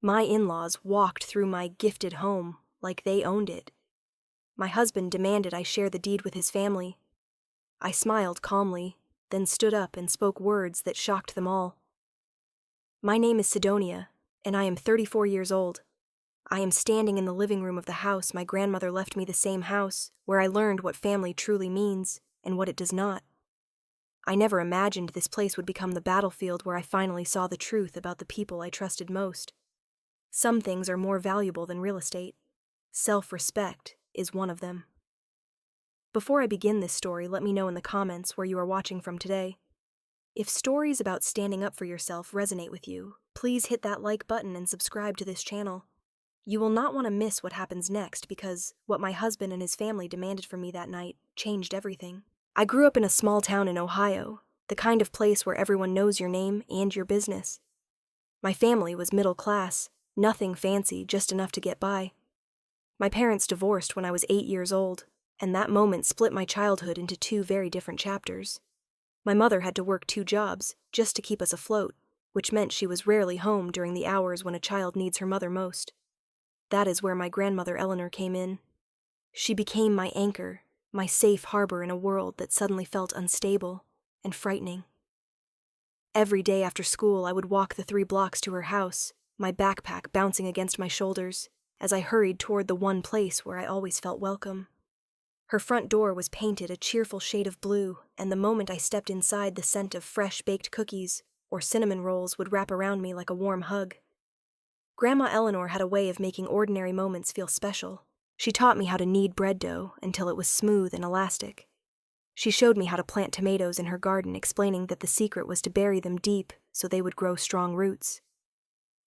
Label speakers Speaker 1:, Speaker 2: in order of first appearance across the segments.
Speaker 1: My in-laws walked through my gifted home like they owned it. My husband demanded I share the deed with his family. I smiled calmly, then stood up and spoke words that shocked them all. My name is Sidonia, and I am 34 years old. I am standing in the living room of the house my grandmother left me, the same house where I learned what family truly means and what it does not. I never imagined this place would become the battlefield where I finally saw the truth about the people I trusted most. Some things are more valuable than real estate. Self-respect is one of them. Before I begin this story, let me know in the comments where you are watching from today. If stories about standing up for yourself resonate with you, please hit that like button and subscribe to this channel. You will not want to miss what happens next because what my husband and his family demanded from me that night changed everything. I grew up in a small town in Ohio, the kind of place where everyone knows your name and your business. My family was middle class, nothing fancy, just enough to get by. My parents divorced when I was 8 years old, and that moment split my childhood into two very different chapters. My mother had to work 2 jobs just to keep us afloat, which meant she was rarely home during the hours when a child needs her mother most. That is where my grandmother Eleanor came in. She became my anchor, my safe harbor in a world that suddenly felt unstable and frightening. Every day after school, I would walk the 3 blocks to her house, my backpack bouncing against my shoulders, as I hurried toward the one place where I always felt welcome. Her front door was painted a cheerful shade of blue, and the moment I stepped inside, the scent of fresh baked cookies or cinnamon rolls would wrap around me like a warm hug. Grandma Eleanor had a way of making ordinary moments feel special. She taught me how to knead bread dough until it was smooth and elastic. She showed me how to plant tomatoes in her garden, explaining that the secret was to bury them deep so they would grow strong roots.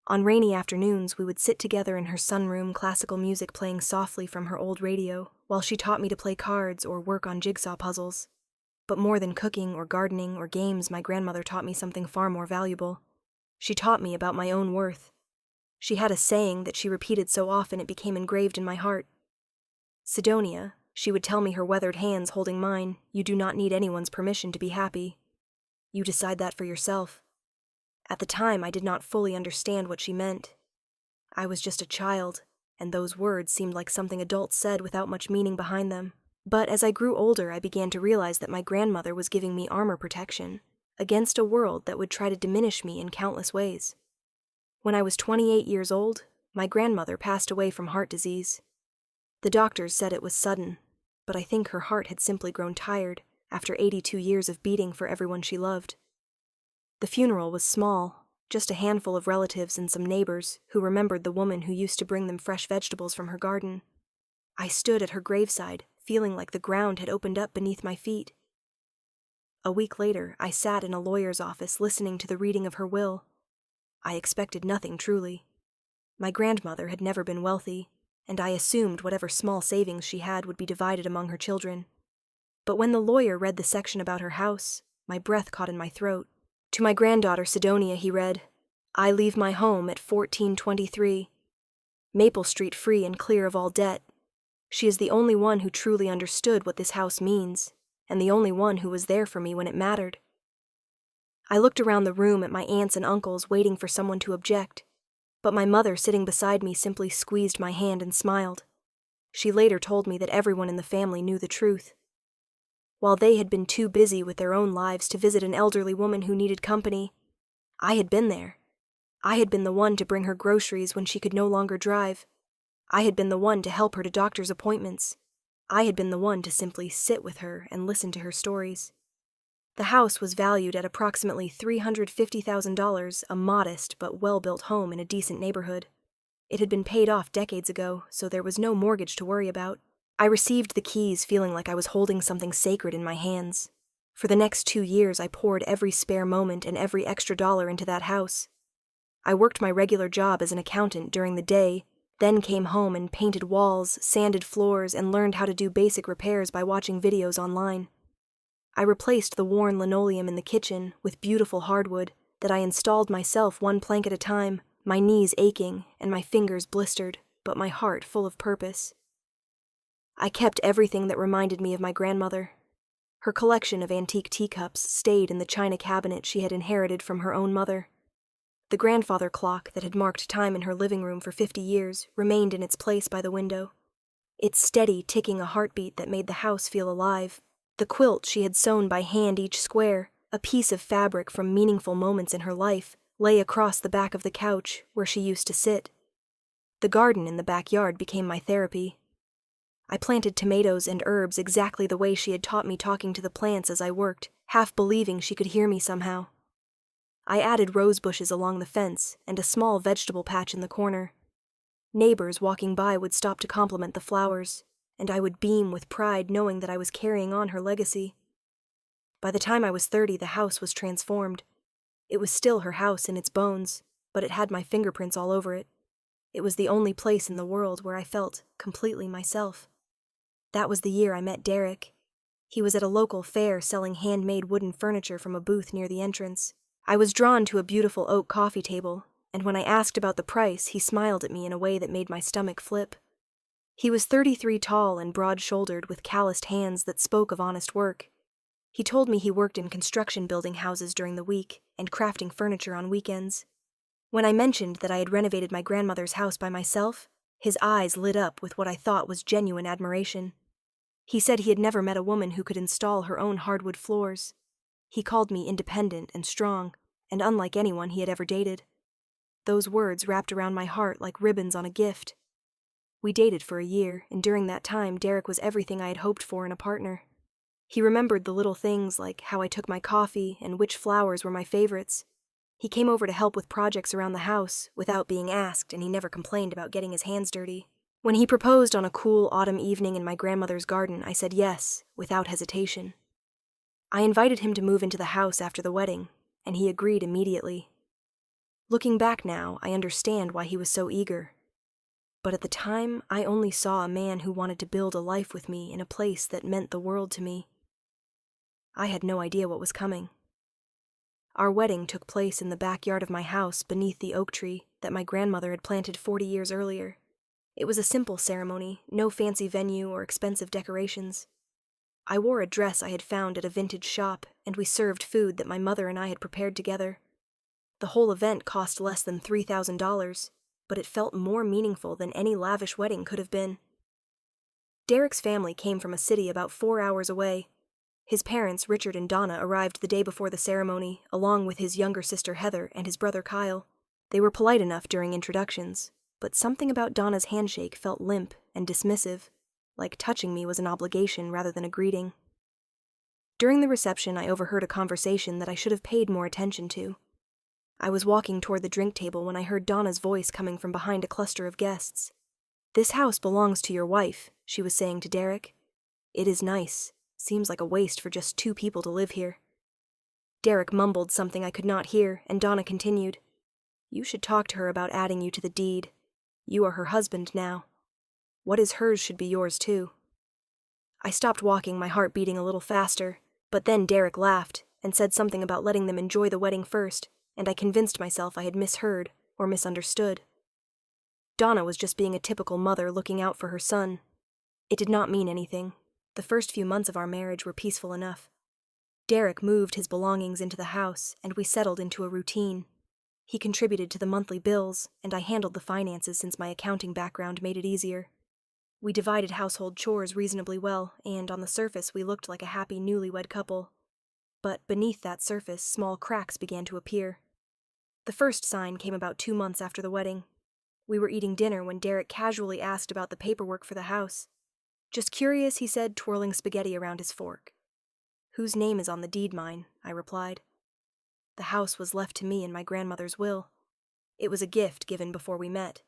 Speaker 1: On rainy afternoons, we would sit together in her sunroom, classical music playing softly from her old radio, while she taught me to play cards or work on jigsaw puzzles. But more than cooking or gardening or games, my grandmother taught me something far more valuable. She taught me about my own worth. She had a saying that she repeated so often it became engraved in my heart. Sidonia, she would tell me, her weathered hands holding mine, you do not need anyone's permission to be happy. You decide that for yourself. At the time, I did not fully understand what she meant. I was just a child, and those words seemed like something adults said without much meaning behind them. But as I grew older, I began to realize that my grandmother was giving me armor protection against a world that would try to diminish me in countless ways. When I was 28 years old, my grandmother passed away from heart disease. The doctors said it was sudden, but I think her heart had simply grown tired after 82 years of beating for everyone she loved. The funeral was small, just a handful of relatives and some neighbors who remembered the woman who used to bring them fresh vegetables from her garden. I stood at her graveside, feeling like the ground had opened up beneath my feet. A week later, I sat in a lawyer's office listening to the reading of her will. I expected nothing truly. My grandmother had never been wealthy, and I assumed whatever small savings she had would be divided among her children. But when the lawyer read the section about her house, my breath caught in my throat. To my granddaughter Sidonia, he read, I leave my home at 1423. Maple Street free and clear of all debt. She is the only one who truly understood what this house means, and the only one who was there for me when it mattered. I looked around the room at my aunts and uncles waiting for someone to object, but my mother sitting beside me simply squeezed my hand and smiled. She later told me that everyone in the family knew the truth. While they had been too busy with their own lives to visit an elderly woman who needed company, I had been there. I had been the one to bring her groceries when she could no longer drive. I had been the one to help her to doctor's appointments. I had been the one to simply sit with her and listen to her stories. The house was valued at approximately $350,000, a modest but well-built home in a decent neighborhood. It had been paid off decades ago, so there was no mortgage to worry about. I received the keys feeling like I was holding something sacred in my hands. For the next 2 years, I poured every spare moment and every extra dollar into that house. I worked my regular job as an accountant during the day, then came home and painted walls, sanded floors, and learned how to do basic repairs by watching videos online. I replaced the worn linoleum in the kitchen with beautiful hardwood that I installed myself one plank at a time, my knees aching and my fingers blistered, but my heart full of purpose. I kept everything that reminded me of my grandmother. Her collection of antique teacups stayed in the china cabinet she had inherited from her own mother. The grandfather clock that had marked time in her living room for 50 years remained in its place by the window, its steady ticking a heartbeat that made the house feel alive. The quilt she had sewn by hand each square, a piece of fabric from meaningful moments in her life, lay across the back of the couch where she used to sit. The garden in the backyard became my therapy. I planted tomatoes and herbs exactly the way she had taught me, talking to the plants as I worked, half believing she could hear me somehow. I added rose bushes along the fence and a small vegetable patch in the corner. Neighbors walking by would stop to compliment the flowers, and I would beam with pride knowing that I was carrying on her legacy. By the time I was 30, the house was transformed. It was still her house in its bones, but it had my fingerprints all over it. It was the only place in the world where I felt completely myself. That was the year I met Derek. He was at a local fair selling handmade wooden furniture from a booth near the entrance. I was drawn to a beautiful oak coffee table, and when I asked about the price, he smiled at me in a way that made my stomach flip. He was 33 tall and broad-shouldered, with calloused hands that spoke of honest work. He told me he worked in construction building houses during the week and crafting furniture on weekends. When I mentioned that I had renovated my grandmother's house by myself, his eyes lit up with what I thought was genuine admiration. He said he had never met a woman who could install her own hardwood floors. He called me independent and strong, and unlike anyone he had ever dated. Those words wrapped around my heart like ribbons on a gift. We dated for a year, and during that time, Derek was everything I had hoped for in a partner. He remembered the little things like how I took my coffee and which flowers were my favorites. He came over to help with projects around the house without being asked, and he never complained about getting his hands dirty. When he proposed on a cool autumn evening in my grandmother's garden, I said yes, without hesitation. I invited him to move into the house after the wedding, and he agreed immediately. Looking back now, I understand why he was so eager. But at the time, I only saw a man who wanted to build a life with me in a place that meant the world to me. I had no idea what was coming. Our wedding took place in the backyard of my house beneath the oak tree that my grandmother had planted 40 years earlier. It was a simple ceremony, no fancy venue or expensive decorations. I wore a dress I had found at a vintage shop, and we served food that my mother and I had prepared together. The whole event cost less than $3,000, but it felt more meaningful than any lavish wedding could have been. Derek's family came from a city about 4 hours away. His parents, Richard and Donna, arrived the day before the ceremony, along with his younger sister Heather and his brother Kyle. They were polite enough during introductions, but something about Donna's handshake felt limp and dismissive, like touching me was an obligation rather than a greeting. During the reception, I overheard a conversation that I should have paid more attention to. I was walking toward the drink table when I heard Donna's voice coming from behind a cluster of guests. "This house belongs to your wife," she was saying to Derek. "It is nice. Seems like a waste for just 2 people to live here." Derek mumbled something I could not hear, and Donna continued, "You should talk to her about adding you to the deed. You are her husband now. What is hers should be yours too." I stopped walking, my heart beating a little faster, but then Derek laughed and said something about letting them enjoy the wedding first, and I convinced myself I had misheard or misunderstood. Donna was just being a typical mother looking out for her son. It did not mean anything. The first few months of our marriage were peaceful enough. Derek moved his belongings into the house, and we settled into a routine. He contributed to the monthly bills, and I handled the finances since my accounting background made it easier. We divided household chores reasonably well, and on the surface we looked like a happy newlywed couple. But beneath that surface, small cracks began to appear. The first sign came about 2 months after the wedding. We were eating dinner when Derek casually asked about the paperwork for the house. "Just curious," he said, twirling spaghetti around his fork. "Whose name is on the deed, mine?" I replied. The house was left to me in my grandmother's will. It was a gift given before we met.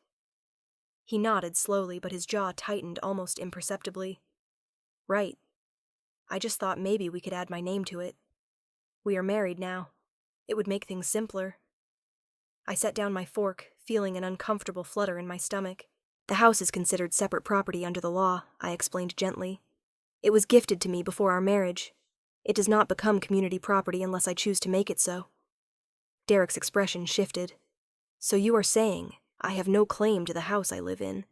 Speaker 1: He nodded slowly, but his jaw tightened almost imperceptibly. "Right. I just thought maybe we could add my name to it. We are married now. It would make things simpler." I set down my fork, feeling an uncomfortable flutter in my stomach. "The house is considered separate property under the law," I explained gently. "It was gifted to me before our marriage. It does not become community property unless I choose to make it so." Derek's expression shifted. "So you are saying I have no claim to the house I live in?"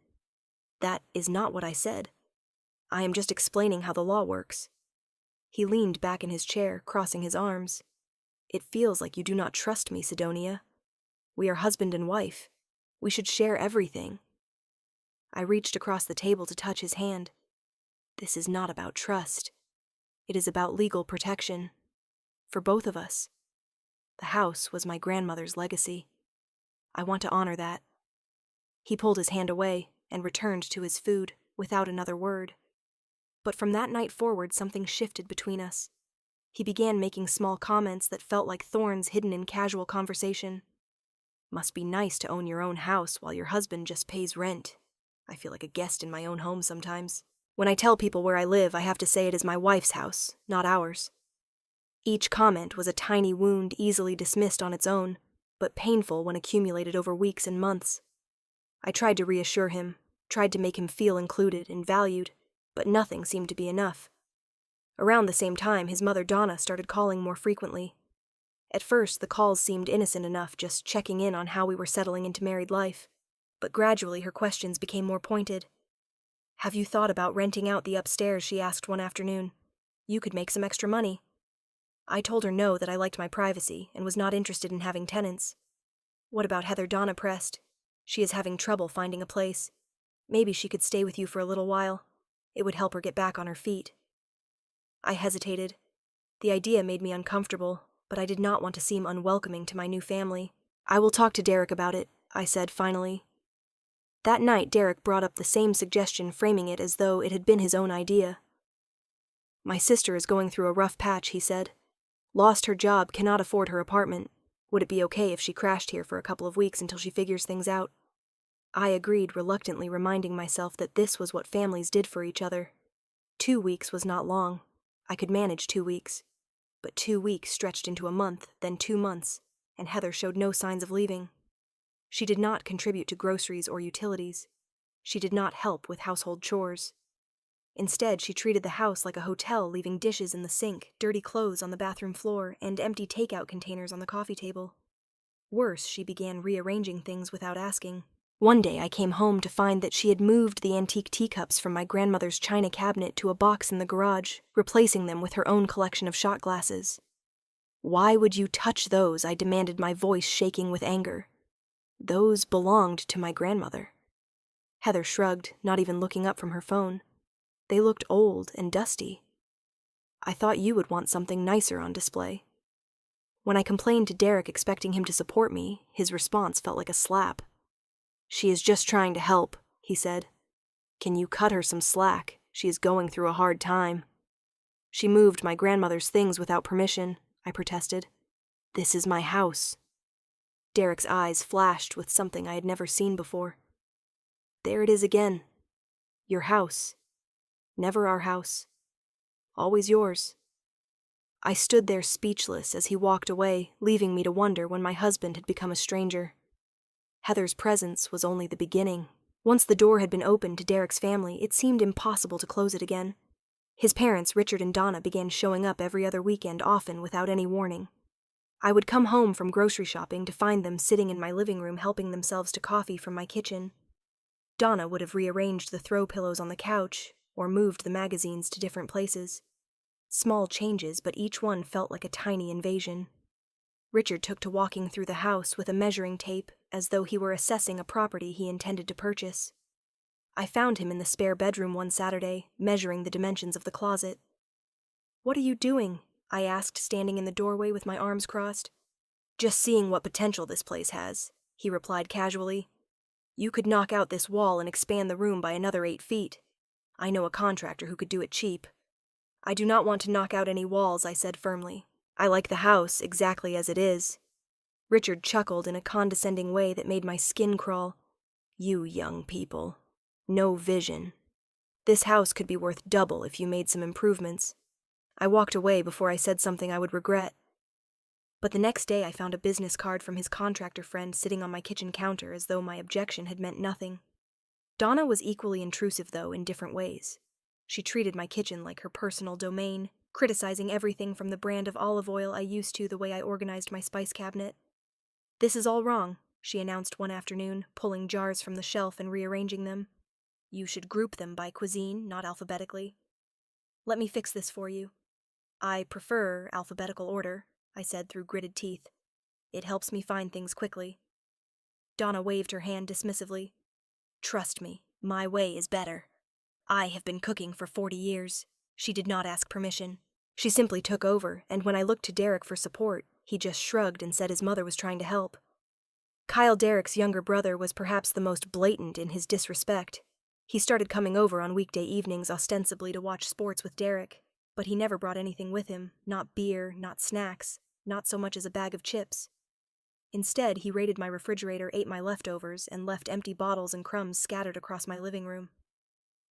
Speaker 1: "That is not what I said. I am just explaining how the law works." He leaned back in his chair, crossing his arms. "It feels like you do not trust me, Sidonia." We are husband and wife. We should share everything. I reached across the table to touch his hand. This is not about trust. It is about legal protection. For both of us. The house was my grandmother's legacy. I want to honor that. He pulled his hand away and returned to his food without another word. But from that night forward, something shifted between us. He began making small comments that felt like thorns hidden in casual conversation. Must be nice to own your own house while your husband just pays rent. I feel like a guest in my own home sometimes. When I tell people where I live, I have to say it is my wife's house, not ours. Each comment was a tiny wound easily dismissed on its own, but painful when accumulated over weeks and months. I tried to reassure him, tried to make him feel included and valued, but nothing seemed to be enough. Around the same time, his mother Donna started calling more frequently. At first, the calls seemed innocent enough, just checking in on how we were settling into married life, but gradually her questions became more pointed. "Have you thought about renting out the upstairs?" she asked one afternoon. "You could make some extra money." I told her no, that I liked my privacy and was not interested in having tenants. "What about Heather?" Donna pressed. "She is having trouble finding a place. Maybe she could stay with you for a little while. It would help her get back on her feet." I hesitated. The idea made me uncomfortable, but I did not want to seem unwelcoming to my new family. "I will talk to Derek about it," I said finally. That night, Derek brought up the same suggestion, framing it as though it had been his own idea. "My sister is going through a rough patch," he said. "Lost her job, cannot afford her apartment. Would it be okay if she crashed here for a couple of weeks until she figures things out?" I agreed, reluctantly reminding myself that this was what families did for each other. 2 weeks was not long. I could manage 2 weeks. But 2 weeks stretched into a month, then 2 months, and Heather showed no signs of leaving. She did not contribute to groceries or utilities. She did not help with household chores. Instead, she treated the house like a hotel, leaving dishes in the sink, dirty clothes on the bathroom floor, and empty takeout containers on the coffee table. Worse, she began rearranging things without asking. One day I came home to find that she had moved the antique teacups from my grandmother's china cabinet to a box in the garage, replacing them with her own collection of shot glasses. "Why would you touch those?" I demanded, my voice shaking with anger. "Those belonged to my grandmother." Heather shrugged, not even looking up from her phone. "They looked old and dusty. I thought you would want something nicer on display." When I complained to Derek, expecting him to support me, his response felt like a slap. "She is just trying to help," he said. "Can you cut her some slack? She is going through a hard time." "She moved my grandmother's things without permission," I protested. "This is my house." Derek's eyes flashed with something I had never seen before. "There it is again. Your house. Never our house. Always yours." I stood there speechless as he walked away, leaving me to wonder when my husband had become a stranger. Heather's presence was only the beginning. Once the door had been opened to Derek's family, it seemed impossible to close it again. His parents, Richard and Donna, began showing up every other weekend, often without any warning. I would come home from grocery shopping to find them sitting in my living room helping themselves to coffee from my kitchen. Donna would have rearranged the throw pillows on the couch or moved the magazines to different places. Small changes, but each one felt like a tiny invasion. Richard took to walking through the house with a measuring tape as though he were assessing a property he intended to purchase. I found him in the spare bedroom one Saturday, measuring the dimensions of the closet. "What are you doing?" I asked, standing in the doorway with my arms crossed. "Just seeing what potential this place has," he replied casually. "You could knock out this wall and expand the room by another 8 feet. I know a contractor who could do it cheap." "I do not want to knock out any walls," I said firmly. "I like the house exactly as it is." Richard chuckled in a condescending way that made my skin crawl. "You young people. No vision. This house could be worth double if you made some improvements." I walked away before I said something I would regret. But the next day I found a business card from his contractor friend sitting on my kitchen counter as though my objection had meant nothing. Donna was equally intrusive, though, in different ways. She treated my kitchen like her personal domain, criticizing everything from the brand of olive oil I used to the way I organized my spice cabinet. "This is all wrong," she announced one afternoon, pulling jars from the shelf and rearranging them. "You should group them by cuisine, not alphabetically." "Let me fix this for you." "I prefer alphabetical order," I said through gritted teeth. "It helps me find things quickly." Donna waved her hand dismissively. Trust me, my way is better. I have been cooking for 40 years. She did not ask permission. She simply took over, and when I looked to Derek for support, he just shrugged and said his mother was trying to help. Kyle, Derek's younger brother, was perhaps the most blatant in his disrespect. He started coming over on weekday evenings ostensibly to watch sports with Derek, but he never brought anything with him, not beer, not snacks, not so much as a bag of chips. Instead, he raided my refrigerator, ate my leftovers, and left empty bottles and crumbs scattered across my living room.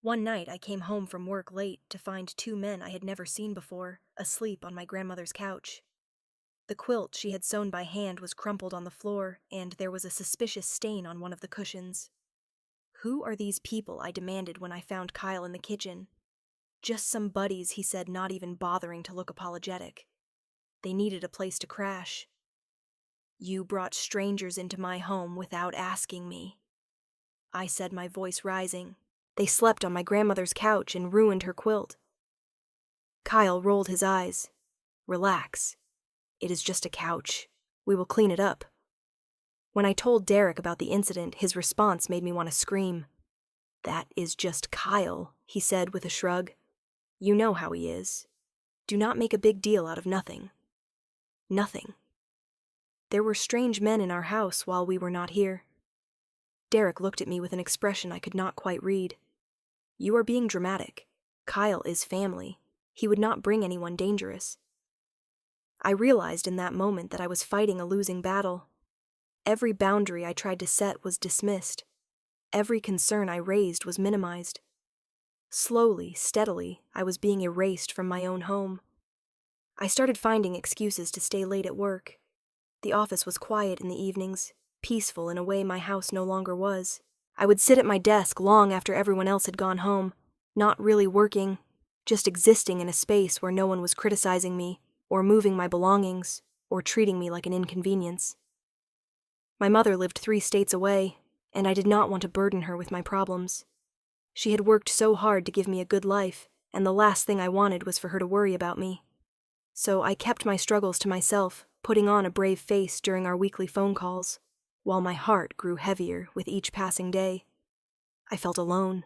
Speaker 1: One night, I came home from work late to find two men I had never seen before, asleep on my grandmother's couch. The quilt she had sewn by hand was crumpled on the floor, and there was a suspicious stain on one of the cushions. Who are these people? I demanded when I found Kyle in the kitchen. Just some buddies, he said, not even bothering to look apologetic. They needed a place to crash. You brought strangers into my home without asking me, I said, my voice rising. They slept on my grandmother's couch and ruined her quilt. Kyle rolled his eyes. Relax. It is just a couch. We will clean it up. When I told Derek about the incident, his response made me want to scream. That is just Kyle, he said with a shrug. You know how he is. Do not make a big deal out of nothing. Nothing. There were strange men in our house while we were not here. Derek looked at me with an expression I could not quite read. You are being dramatic. Kyle is family. He would not bring anyone dangerous. I realized in that moment that I was fighting a losing battle. Every boundary I tried to set was dismissed. Every concern I raised was minimized. Slowly, steadily, I was being erased from my own home. I started finding excuses to stay late at work. The office was quiet in the evenings, peaceful in a way my house no longer was. I would sit at my desk long after everyone else had gone home, not really working, just existing in a space where no one was criticizing me, or moving my belongings, or treating me like an inconvenience. My mother lived 3 states away, and I did not want to burden her with my problems. She had worked so hard to give me a good life, and the last thing I wanted was for her to worry about me. So I kept my struggles to myself, putting on a brave face during our weekly phone calls, while my heart grew heavier with each passing day. I felt alone.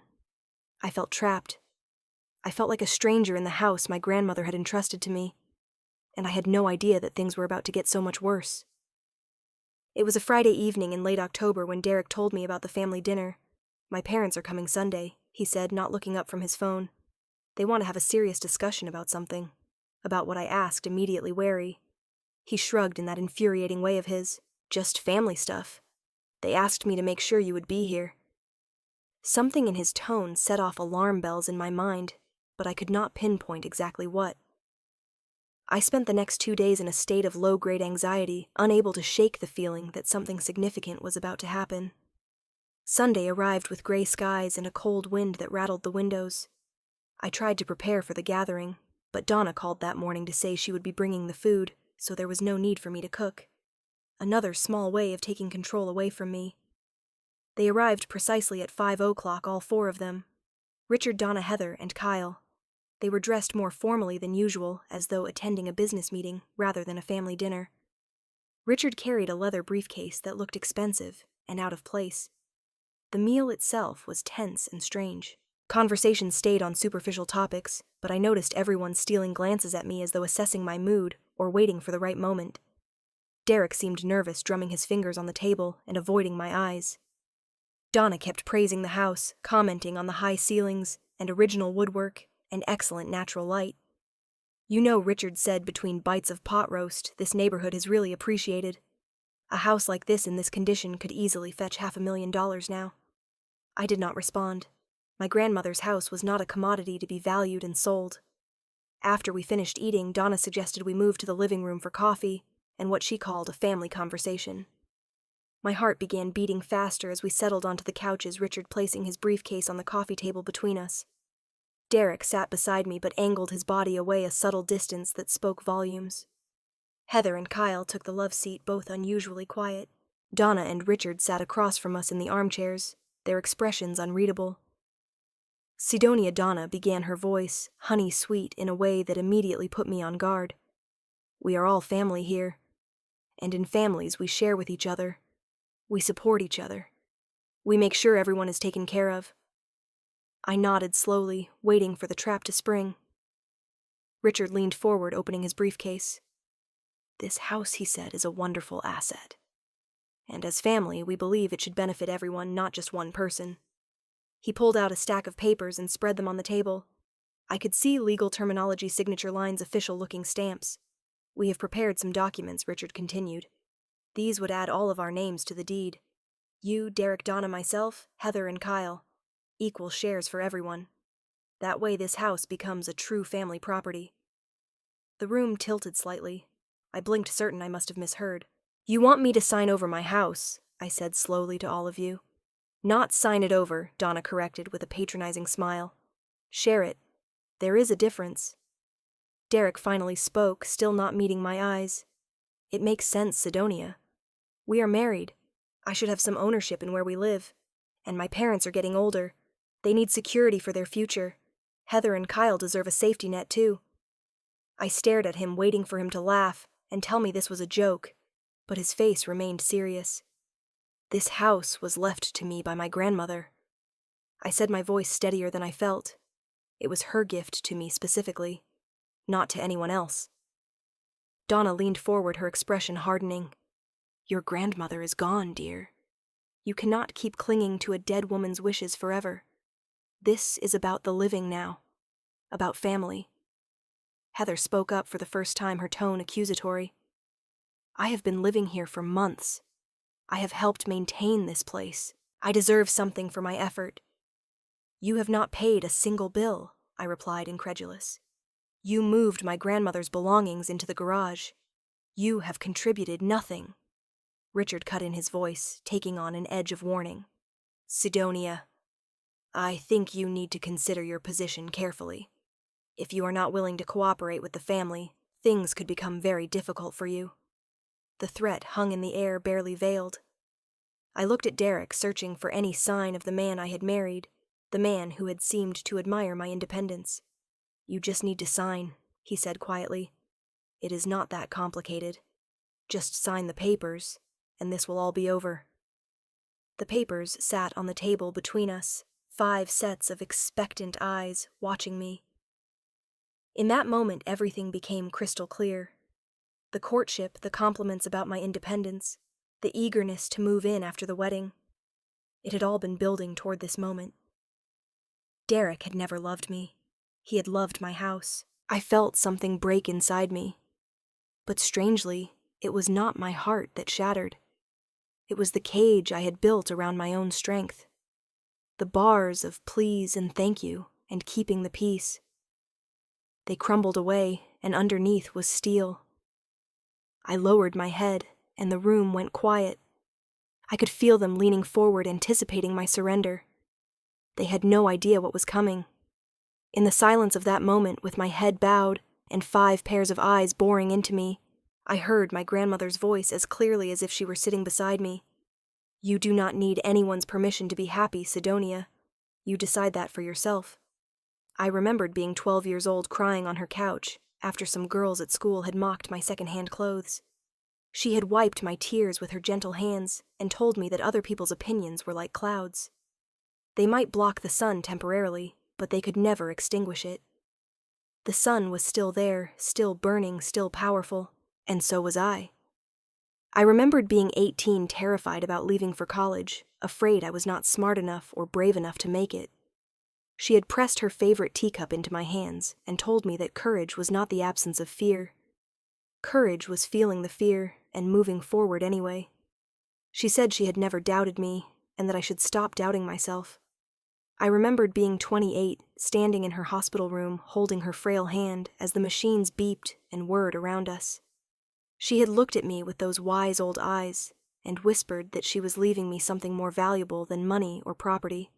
Speaker 1: I felt trapped. I felt like a stranger in the house my grandmother had entrusted to me, and I had no idea that things were about to get so much worse. It was a Friday evening in late October when Derek told me about the family dinner. My parents are coming Sunday, he said, not looking up from his phone. They want to have a serious discussion about something, about what I asked, immediately wary. He shrugged in that infuriating way of his. Just family stuff. They asked me to make sure you would be here. Something in his tone set off alarm bells in my mind, but I could not pinpoint exactly what. I spent the next 2 days in a state of low-grade anxiety, unable to shake the feeling that something significant was about to happen. Sunday arrived with gray skies and a cold wind that rattled the windows. I tried to prepare for the gathering, but Donna called that morning to say she would be bringing the food, so there was no need for me to cook. Another small way of taking control away from me. They arrived precisely at 5:00, all 4 of them. Richard, Donna, Heather, and Kyle. They were dressed more formally than usual, as though attending a business meeting rather than a family dinner. Richard carried a leather briefcase that looked expensive and out of place. The meal itself was tense and strange. Conversation stayed on superficial topics, but I noticed everyone stealing glances at me as though assessing my mood or waiting for the right moment. Derek seemed nervous, drumming his fingers on the table and avoiding my eyes. Donna kept praising the house, commenting on the high ceilings and original woodwork and excellent natural light. You know, Richard said between bites of pot roast, this neighborhood is really appreciated. A house like this in this condition could easily fetch $500,000 now. I did not respond. My grandmother's house was not a commodity to be valued and sold. After we finished eating, Donna suggested we move to the living room for coffee and what she called a family conversation. My heart began beating faster as we settled onto the couches, Richard placing his briefcase on the coffee table between us. Derek sat beside me but angled his body away a subtle distance that spoke volumes. Heather and Kyle took the love seat, both unusually quiet. Donna and Richard sat across from us in the armchairs, their expressions unreadable. Sidonia Donna began her voice, honey-sweet, in a way that immediately put me on guard. We are all family here, and in families we share with each other. We support each other. We make sure everyone is taken care of. I nodded slowly, waiting for the trap to spring. Richard leaned forward, opening his briefcase. This house, he said, is a wonderful asset. And as family, we believe it should benefit everyone, not just one person. He pulled out a stack of papers and spread them on the table. I could see legal terminology signature lines, official-looking stamps. We have prepared some documents, Richard continued. These would add all of our names to the deed. You, Derek, Donna, myself, Heather, and Kyle. Equal shares for everyone. That way this house becomes a true family property. The room tilted slightly. I blinked, certain I must have misheard. You want me to sign over my house, I said slowly to all of you. Not sign it over, Donna corrected with a patronizing smile. Share it. There is a difference. Derek finally spoke, still not meeting my eyes. It makes sense, Sidonia. We are married. I should have some ownership in where we live. And my parents are getting older. They need security for their future. Heather and Kyle deserve a safety net, too. I stared at him, waiting for him to laugh and tell me this was a joke, but his face remained serious. This house was left to me by my grandmother. I said, my voice steadier than I felt. It was her gift to me specifically, not to anyone else. Donna leaned forward, her expression hardening. Your grandmother is gone, dear. You cannot keep clinging to a dead woman's wishes forever. This is about the living now, about family. Heather spoke up for the first time, her tone accusatory. I have been living here for months. I have helped maintain this place. I deserve something for my effort. You have not paid a single bill, I replied, incredulous. You moved my grandmother's belongings into the garage. You have contributed nothing. Richard cut in his voice, taking on an edge of warning. Sidonia, I think you need to consider your position carefully. If you are not willing to cooperate with the family, things could become very difficult for you. The threat hung in the air, barely veiled. I looked at Derek, searching for any sign of the man I had married, the man who had seemed to admire my independence. You just need to sign, he said quietly. It is not that complicated. Just sign the papers, and this will all be over. The papers sat on the table between us, 5 sets of expectant eyes watching me. In that moment, everything became crystal clear. The courtship, the compliments about my independence, the eagerness to move in after the wedding. It had all been building toward this moment. Derek had never loved me. He had loved my house. I felt something break inside me. But strangely, it was not my heart that shattered. It was the cage I had built around my own strength. The bars of please and thank you and keeping the peace. They crumbled away, and underneath was steel. I lowered my head, and the room went quiet. I could feel them leaning forward, anticipating my surrender. They had no idea what was coming. In the silence of that moment, with my head bowed and 5 pairs of eyes boring into me, I heard my grandmother's voice as clearly as if she were sitting beside me. You do not need anyone's permission to be happy, Sidonia. You decide that for yourself. I remembered being 12 years old, crying on her couch after some girls at school had mocked my second-hand clothes. She had wiped my tears with her gentle hands and told me that other people's opinions were like clouds. They might block the sun temporarily, but they could never extinguish it. The sun was still there, still burning, still powerful, and so was I. I remembered being 18, terrified about leaving for college, afraid I was not smart enough or brave enough to make it. She had pressed her favorite teacup into my hands and told me that courage was not the absence of fear. Courage was feeling the fear and moving forward anyway. She said she had never doubted me and that I should stop doubting myself. I remembered being 28, standing in her hospital room, holding her frail hand as the machines beeped and whirred around us. She had looked at me with those wise old eyes and whispered that she was leaving me something more valuable than money or property.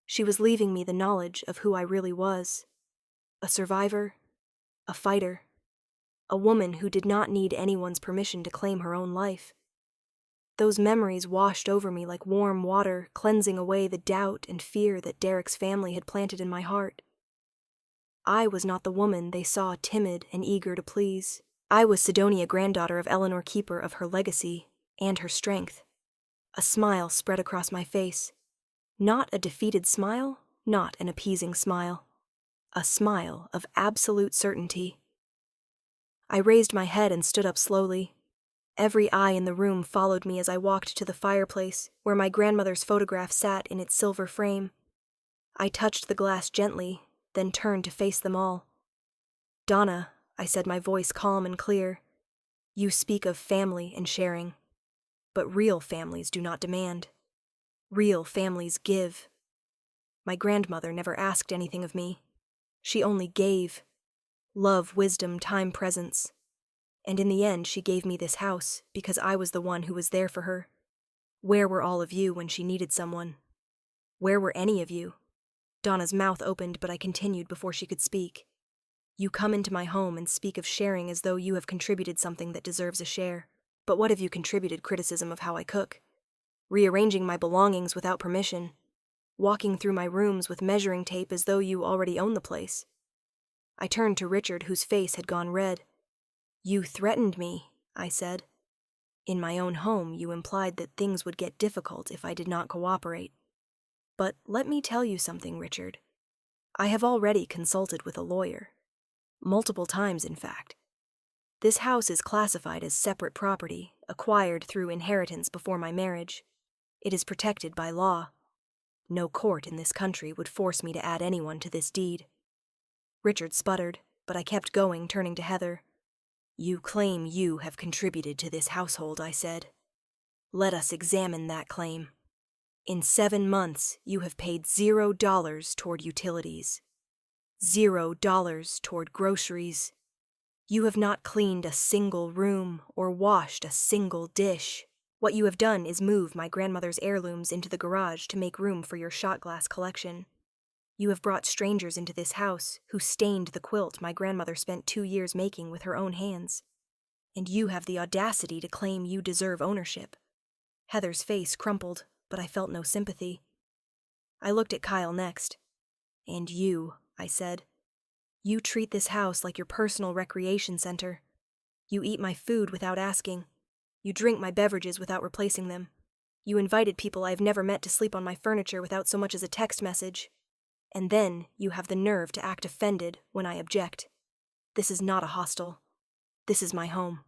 Speaker 1: She was leaving me the knowledge of who I really was. A survivor, a fighter, a woman who did not need anyone's permission to claim her own life. Those memories washed over me like warm water, cleansing away the doubt and fear that Derek's family had planted in my heart. I was not the woman they saw timid and eager to please. I was Sidonia, granddaughter of Eleanor, keeper of her legacy and her strength. A smile spread across my face. Not a defeated smile, not an appeasing smile. A smile of absolute certainty. I raised my head and stood up slowly. Every eye in the room followed me as I walked to the fireplace, where my grandmother's photograph sat in its silver frame. I touched the glass gently, then turned to face them all. "Donna," I said, my voice calm and clear, "you speak of family and sharing. But real families do not demand. Real families give. My grandmother never asked anything of me. She only gave. Love, wisdom, time, presence. And in the end, she gave me this house because I was the one who was there for her. Where were all of you when she needed someone? Where were any of you?" Donna's mouth opened, but I continued before she could speak. "You come into my home and speak of sharing as though you have contributed something that deserves a share. But what have you contributed? Criticism of how I cook? Rearranging my belongings without permission? Walking through my rooms with measuring tape as though you already own the place?" I turned to Richard, whose face had gone red. "You threatened me," I said. "In my own home, you implied that things would get difficult if I did not cooperate. But let me tell you something, Richard. I have already consulted with a lawyer. Multiple times, in fact. This house is classified as separate property, acquired through inheritance before my marriage. It is protected by law. No court in this country would force me to add anyone to this deed." Richard sputtered, but I kept going, turning to Heather. "You claim you have contributed to this household," I said. "Let us examine that claim. In 7 months, you have paid $0 toward utilities. $0 toward groceries. You have not cleaned a single room or washed a single dish. What you have done is move my grandmother's heirlooms into the garage to make room for your shot glass collection. You have brought strangers into this house who stained the quilt my grandmother spent 2 years making with her own hands. And you have the audacity to claim you deserve ownership." Heather's face crumpled, but I felt no sympathy. I looked at Kyle next. "And you," I said. "You treat this house like your personal recreation center. You eat my food without asking. You drink my beverages without replacing them. You invited people I've never met to sleep on my furniture without so much as a text message. And then you have the nerve to act offended when I object. This is not a hostel. This is my home."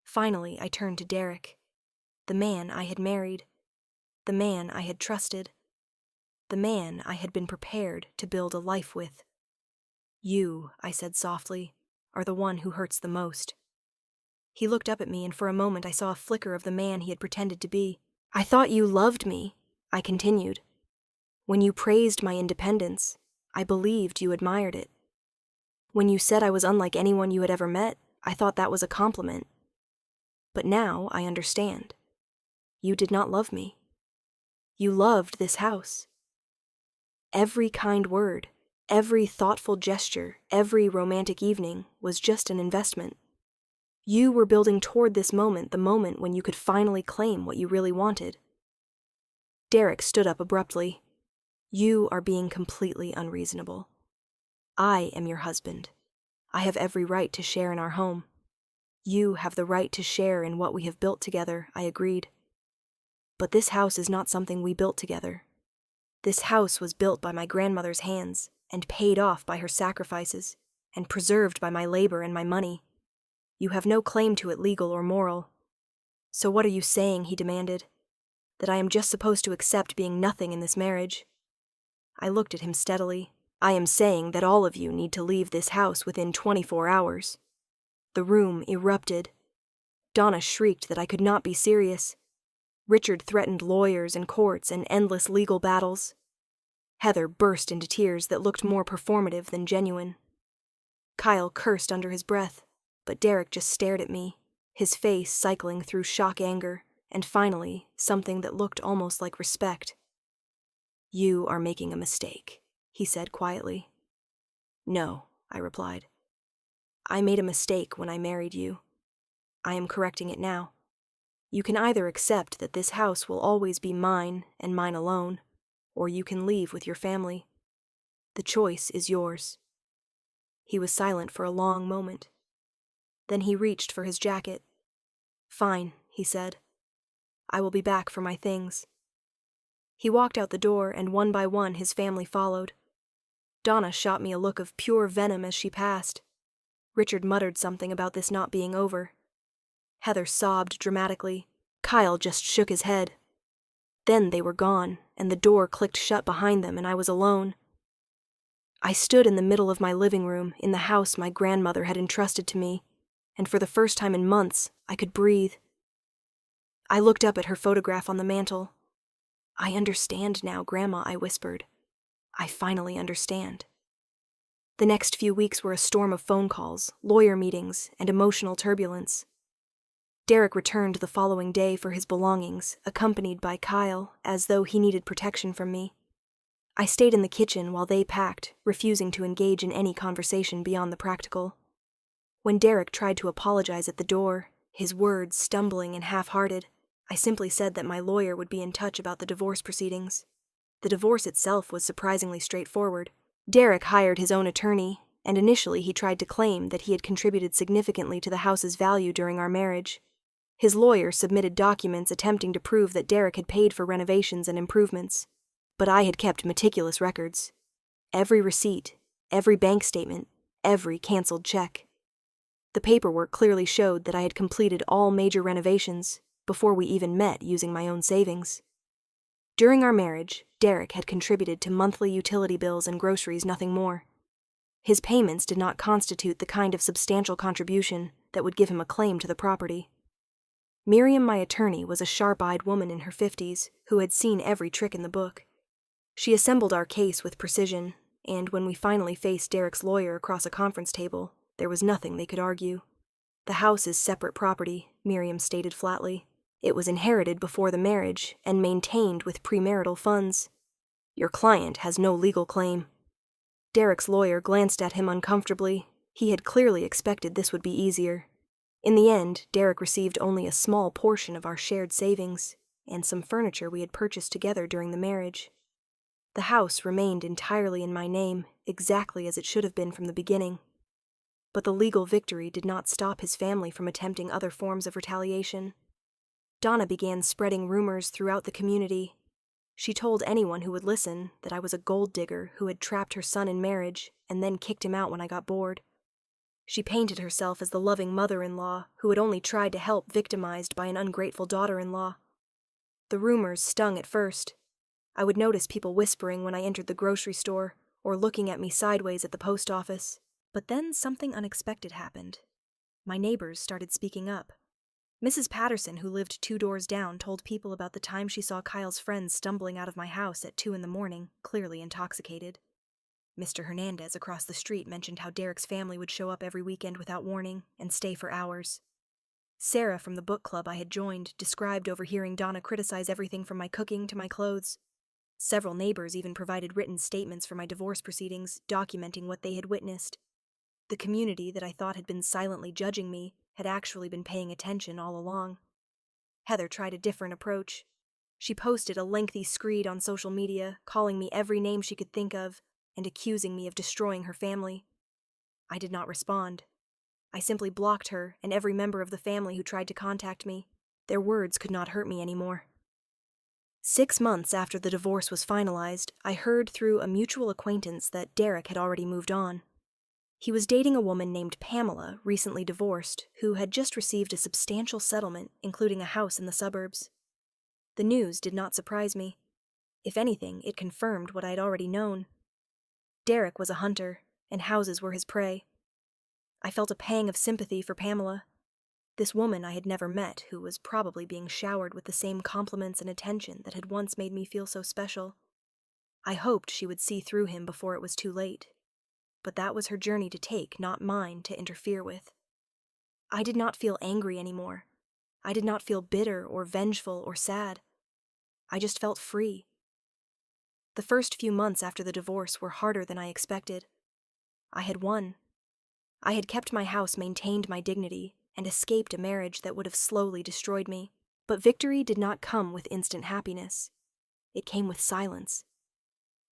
Speaker 1: Finally, I turned to Derek, the man I had married, the man I had trusted, the man I had been prepared to build a life with. "You," I said softly, "are the one who hurts the most." He looked up at me, and for a moment I saw a flicker of the man he had pretended to be. "I thought you loved me," I continued. "When you praised my independence, I believed you admired it. When you said I was unlike anyone you had ever met, I thought that was a compliment. But now I understand. You did not love me. You loved this house. Every kind word, every thoughtful gesture, every romantic evening was just an investment. You were building toward this moment, the moment when you could finally claim what you really wanted." Derek stood up abruptly. "You are being completely unreasonable. I am your husband. I have every right to share in our home. You have the right to share in what we have built together," I agreed. "But this house is not something we built together. This house was built by my grandmother's hands, and paid off by her sacrifices, and preserved by my labor and my money. You have no claim to it, legal or moral. So what are you saying?" he demanded. "That I am just supposed to accept being nothing in this marriage?" I looked at him steadily. "I am saying that all of you need to leave this house within 24 hours. The room erupted. Donna shrieked that I could not be serious. Richard threatened lawyers and courts and endless legal battles. Heather burst into tears that looked more performative than genuine. Kyle cursed under his breath, but Derek just stared at me, his face cycling through shock anger, and finally, something that looked almost like respect. "You are making a mistake," he said quietly. "No," I replied. "I made a mistake when I married you. I am correcting it now. You can either accept that this house will always be mine and mine alone, or you can leave with your family. The choice is yours." He was silent for a long moment. Then he reached for his jacket. "Fine," he said. I will be back for my things." He walked out the door, and one by one his family followed. Donna shot me a look of pure venom as she passed. Richard muttered something about this not being over. Heather sobbed dramatically. Kyle just shook his head. Then they were gone, and the door clicked shut behind them, and I was alone. I stood in the middle of my living room, in the house my grandmother had entrusted to me, and for the first time in months, I could breathe. I looked up at her photograph on the mantel. "I understand now, Grandma," I whispered. "I finally understand." The next few weeks were a storm of phone calls, lawyer meetings, and emotional turbulence. Derek returned the following day for his belongings, accompanied by Kyle, as though he needed protection from me. I stayed in the kitchen while they packed, refusing to engage in any conversation beyond the practical. When Derek tried to apologize at the door, his words stumbling and half-hearted, I simply said that my lawyer would be in touch about the divorce proceedings. The divorce itself was surprisingly straightforward. Derek hired his own attorney, and initially he tried to claim that he had contributed significantly to the house's value during our marriage. His lawyer submitted documents attempting to prove that Derek had paid for renovations and improvements, but I had kept meticulous records. Every receipt, every bank statement, every canceled check. The paperwork clearly showed that I had completed all major renovations before we even met using my own savings. During our marriage, Derek had contributed to monthly utility bills and groceries, nothing more. His payments did not constitute the kind of substantial contribution that would give him a claim to the property. Miriam, my attorney, was a sharp-eyed woman in her 50s who had seen every trick in the book. She assembled our case with precision, and when we finally faced Derek's lawyer across a conference table, there was nothing they could argue. "The house is separate property," Miriam stated flatly. "It was inherited before the marriage and maintained with premarital funds. Your client has no legal claim." Derek's lawyer glanced at him uncomfortably. He had clearly expected this would be easier. In the end, Derek received only a small portion of our shared savings and some furniture we had purchased together during the marriage. The house remained entirely in my name, exactly as it should have been from the beginning. But the legal victory did not stop his family from attempting other forms of retaliation. Donna began spreading rumors throughout the community. She told anyone who would listen that I was a gold digger who had trapped her son in marriage and then kicked him out when I got bored. She painted herself as the loving mother-in-law who had only tried to help victimized by an ungrateful daughter-in-law. The rumors stung at first. I would notice people whispering when I entered the grocery store or looking at me sideways at the post office. But then something unexpected happened. My neighbors started speaking up. Mrs. Patterson, who lived 2 doors down, told people about the time she saw Kyle's friends stumbling out of my house at 2 a.m, clearly intoxicated. Mr. Hernandez across the street mentioned how Derek's family would show up every weekend without warning and stay for hours. Sarah from the book club I had joined described overhearing Donna criticize everything from my cooking to my clothes. Several neighbors even provided written statements for my divorce proceedings, documenting what they had witnessed. The community that I thought had been silently judging me had actually been paying attention all along. Heather tried a different approach. She posted a lengthy screed on social media, calling me every name she could think of, and accusing me of destroying her family. I did not respond. I simply blocked her and every member of the family who tried to contact me. Their words could not hurt me anymore. 6 months after the divorce was finalized, I heard through a mutual acquaintance that Derek had already moved on. He was dating a woman named Pamela, recently divorced, who had just received a substantial settlement, including a house in the suburbs. The news did not surprise me. If anything, it confirmed what I had already known. Derek was a hunter, and houses were his prey. I felt a pang of sympathy for Pamela. This woman I had never met, who was probably being showered with the same compliments and attention that had once made me feel so special. I hoped she would see through him before it was too late. But that was her journey to take, not mine to interfere with. I did not feel angry anymore. I did not feel bitter or vengeful or sad. I just felt free. The first few months after the divorce were harder than I expected. I had won. I had kept my house, maintained my dignity, and escaped a marriage that would have slowly destroyed me. But victory did not come with instant happiness. It came with silence.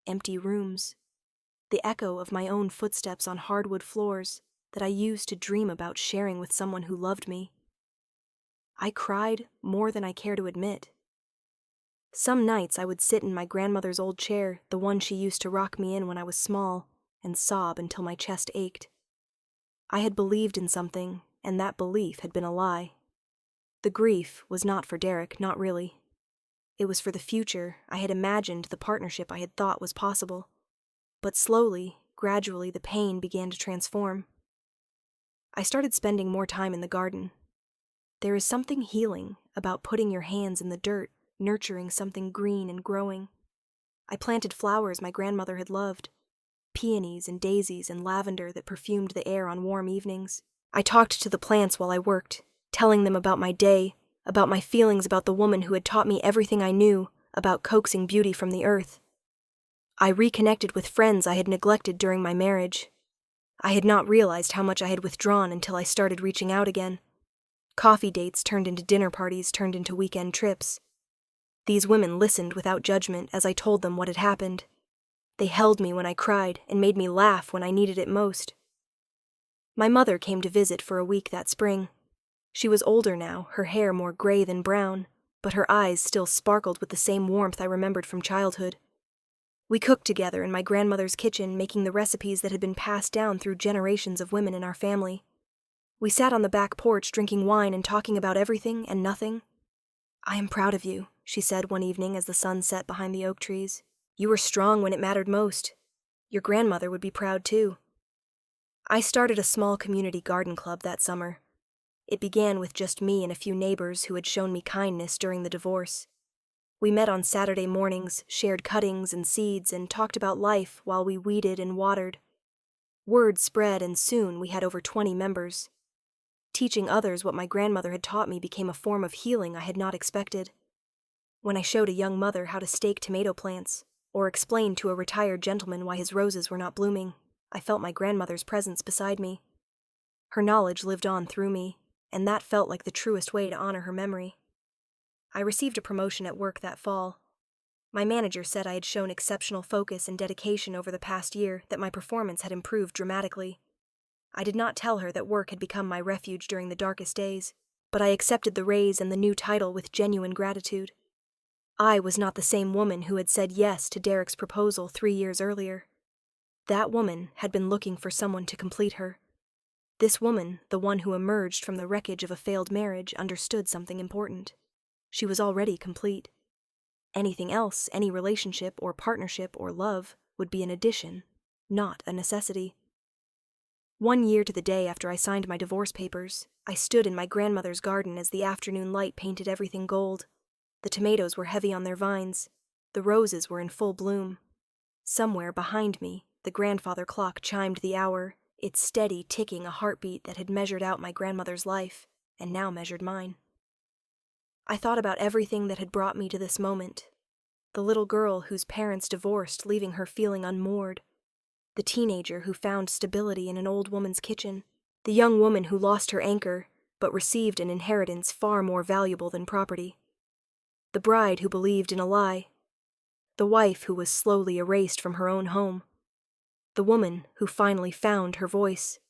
Speaker 1: Empty rooms. The echo of my own footsteps on hardwood floors that I used to dream about sharing with someone who loved me. I cried more than I care to admit. Some nights I would sit in my grandmother's old chair, the one she used to rock me in when I was small, and sob until my chest ached. I had believed in something, and that belief had been a lie. The grief was not for Derek, not really. It was for the future. I had imagined the partnership I had thought was possible. But slowly, gradually, the pain began to transform. I started spending more time in the garden. There is something healing about putting your hands in the dirt, nurturing something green and growing. I planted flowers my grandmother had loved, peonies and daisies and lavender that perfumed the air on warm evenings. I talked to the plants while I worked, telling them about my day, about my feelings about the woman who had taught me everything I knew about coaxing beauty from the earth. I reconnected with friends I had neglected during my marriage. I had not realized how much I had withdrawn until I started reaching out again. Coffee dates turned into dinner parties, turned into weekend trips. These women listened without judgment as I told them what had happened. They held me when I cried and made me laugh when I needed it most. My mother came to visit for a week that spring. She was older now, her hair more gray than brown, but her eyes still sparkled with the same warmth I remembered from childhood. We cooked together in my grandmother's kitchen, making the recipes that had been passed down through generations of women in our family. We sat on the back porch drinking wine and talking about everything and nothing. "I am proud of you," she said one evening as the sun set behind the oak trees. "You were strong when it mattered most. Your grandmother would be proud too." I started a small community garden club that summer. It began with just me and a few neighbors who had shown me kindness during the divorce. We met on Saturday mornings, shared cuttings and seeds, and talked about life while we weeded and watered. Word spread, and soon we had over 20 members. Teaching others what my grandmother had taught me became a form of healing I had not expected. When I showed a young mother how to stake tomato plants, or explained to a retired gentleman why his roses were not blooming, I felt my grandmother's presence beside me. Her knowledge lived on through me, and that felt like the truest way to honor her memory. I received a promotion at work that fall. My manager said I had shown exceptional focus and dedication over the past year, that my performance had improved dramatically. I did not tell her that work had become my refuge during the darkest days, but I accepted the raise and the new title with genuine gratitude. I was not the same woman who had said yes to Derek's proposal 3 years earlier. That woman had been looking for someone to complete her. This woman, the one who emerged from the wreckage of a failed marriage, understood something important. She was already complete. Anything else, any relationship or partnership or love, would be an addition, not a necessity. 1 year to the day after I signed my divorce papers, I stood in my grandmother's garden as the afternoon light painted everything gold. The tomatoes were heavy on their vines. The roses were in full bloom. Somewhere behind me, the grandfather clock chimed the hour, its steady ticking a heartbeat that had measured out my grandmother's life, and now measured mine. I thought about everything that had brought me to this moment. The little girl whose parents divorced, leaving her feeling unmoored. The teenager who found stability in an old woman's kitchen. The young woman who lost her anchor, but received an inheritance far more valuable than property. The bride who believed in a lie. The wife who was slowly erased from her own home. The woman who finally found her voice.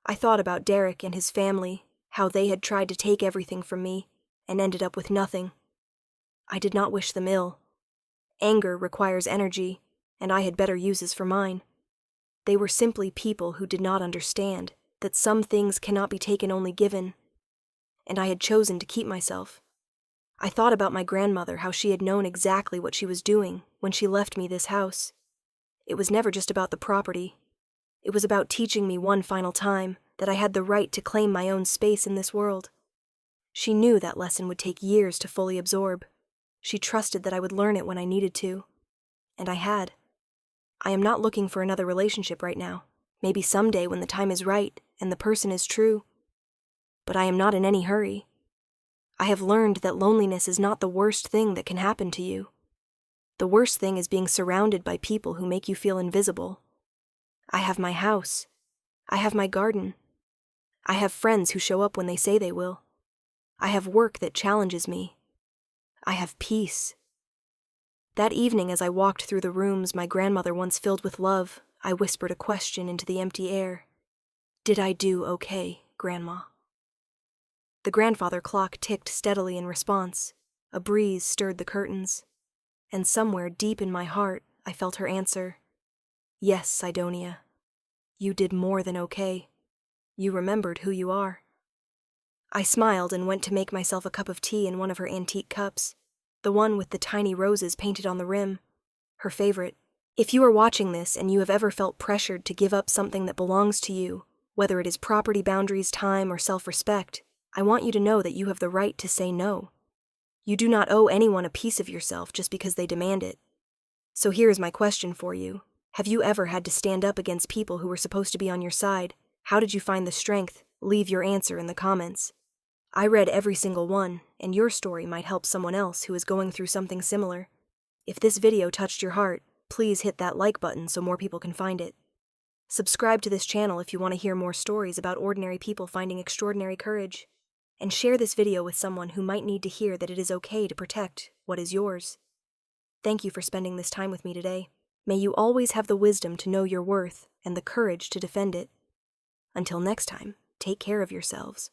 Speaker 1: I thought about Derek and his family, how they had tried to take everything from me, and ended up with nothing. I did not wish them ill. Anger requires energy, and I had better uses for mine. They were simply people who did not understand that some things cannot be taken, only given, and I had chosen to keep myself. I thought about my grandmother, how she had known exactly what she was doing when she left me this house. It was never just about the property. It was about teaching me one final time that I had the right to claim my own space in this world. She knew that lesson would take years to fully absorb. She trusted that I would learn it when I needed to. And I had. I am not looking for another relationship right now. Maybe someday when the time is right and the person is true. But I am not in any hurry. I have learned that loneliness is not the worst thing that can happen to you. The worst thing is being surrounded by people who make you feel invisible. I have my house. I have my garden. I have friends who show up when they say they will. I have work that challenges me. I have peace. That evening, as I walked through the rooms my grandmother once filled with love, I whispered a question into the empty air. "Did I do okay, Grandma?" The grandfather clock ticked steadily in response. A breeze stirred the curtains. And somewhere deep in my heart, I felt her answer. Yes, Sidonia. You did more than okay. You remembered who you are. I smiled and went to make myself a cup of tea in one of her antique cups, the one with the tiny roses painted on the rim, her favorite. If you are watching this and you have ever felt pressured to give up something that belongs to you, whether it is property boundaries, time, or self-respect, I want you to know that you have the right to say no. You do not owe anyone a piece of yourself just because they demand it. So here is my question for you. Have you ever had to stand up against people who were supposed to be on your side? How did you find the strength? Leave your answer in the comments. I read every single one, and your story might help someone else who is going through something similar. If this video touched your heart, please hit that like button so more people can find it. Subscribe to this channel if you want to hear more stories about ordinary people finding extraordinary courage. And share this video with someone who might need to hear that it is okay to protect what is yours. Thank you for spending this time with me today. May you always have the wisdom to know your worth and the courage to defend it. Until next time, take care of yourselves.